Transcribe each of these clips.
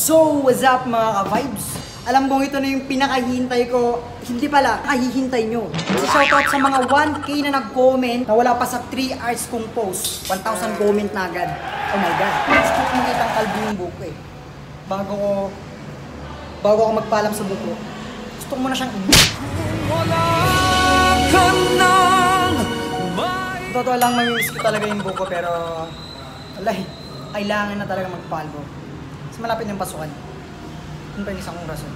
So, what's up mga ka-vibes? Alam kong ito na yung pinakahihintay ko. Hindi pala, kahihintay nyo. So, shoutout sa mga 1K na nag-comment na wala pa sa 3 hours kong post. 1,000 comment na agad. Oh my God. Gusto ko makita ang kalbo yung buko eh. Bago ako magpaalam sa buko, gusto ko muna siyang totoo lang, mamimiss ko talaga yung buko pero wala eh. Kailangan na talaga magpalbo. Kasi malapit yung pasukan. Yun pa yung isang kong rason.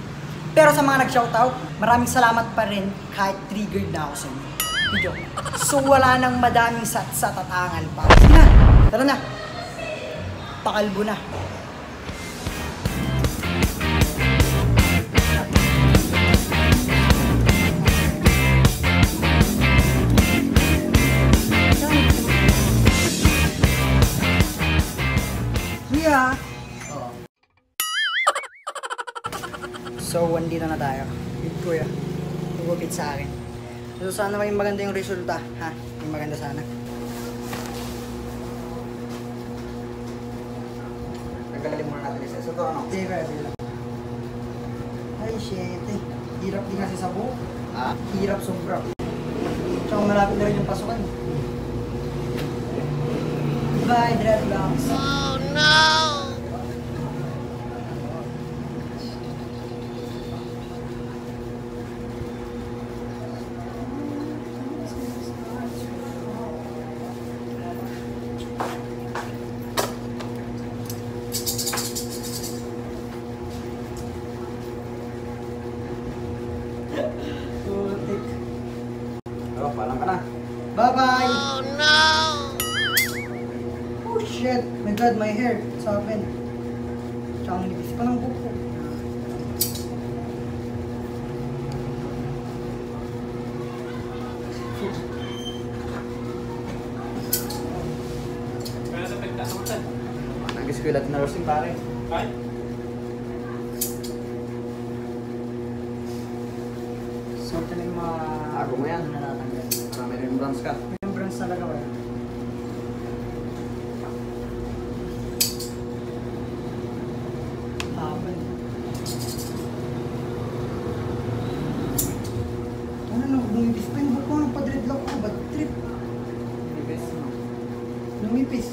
Pero sa mga nag-shoutout, maraming salamat pa rin kahit triggered na ako sa inyo. Video. So wala nang madaming sat-sat at angal pa. Sige na, tara na. Pakalbo na. Yeah. So, andito na tayo. With Kuya. Nagupit sa akin. So, sana maging maganda yung resulta. Ha? Yung maganda sana. Nagkalalim muna natin isa. So, ito ano? Sige, kaya. Ay, shit eh. Hirap din kasi sa buhok. Ha? Hirap sobra. Tsaka malapit na rin yung pasukan. Bye, dreadlocks. Oh, no! Oh, paalam ka na. Bye-bye! Oh no! Oh shit! My God, my hair. What's happened? Tsaka nilipis pa ng buko. Kaya sa pagkakautan. Nag-eskwela din na nursing pare. Ay? So, ito na yung mga... Ako mo yan. Natatanggal. Marami rin brands ka. Yung brands talaga ba? Hapon. Ano na, lumipis pa yung buko. Nagpa-dreadlock ko. Bad trip. Ibis mo. Lumipis.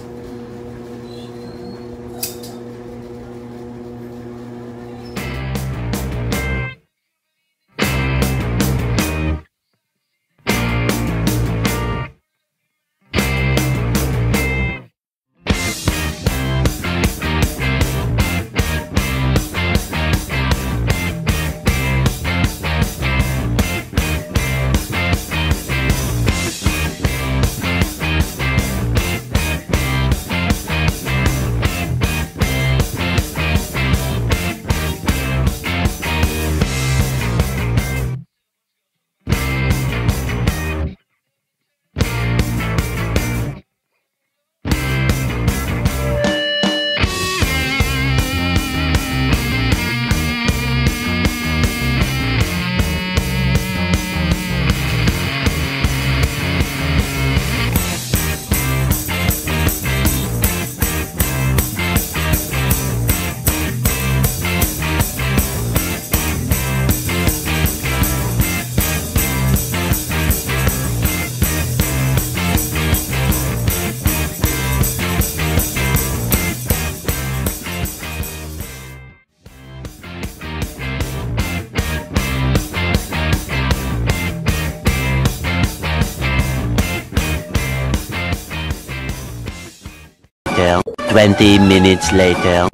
Later, 20 minutes later.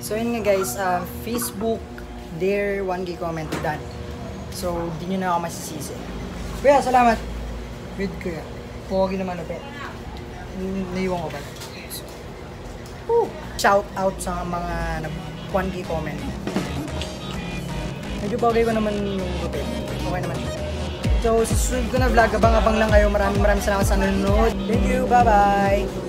So yun nga guys, Facebook, their 1K comment done. So di nyo na ako masisisi. Kuya, salamat. With Kuya. Pogi naman upit. Naiwan ko ba? Shout out sa mga 1K comment. Medyo bagay ko naman yung upit. Okay naman. So susunod ko na vlog, abang-abang lang kayo. Maraming salamat sa nanonood. Thank you, bye bye.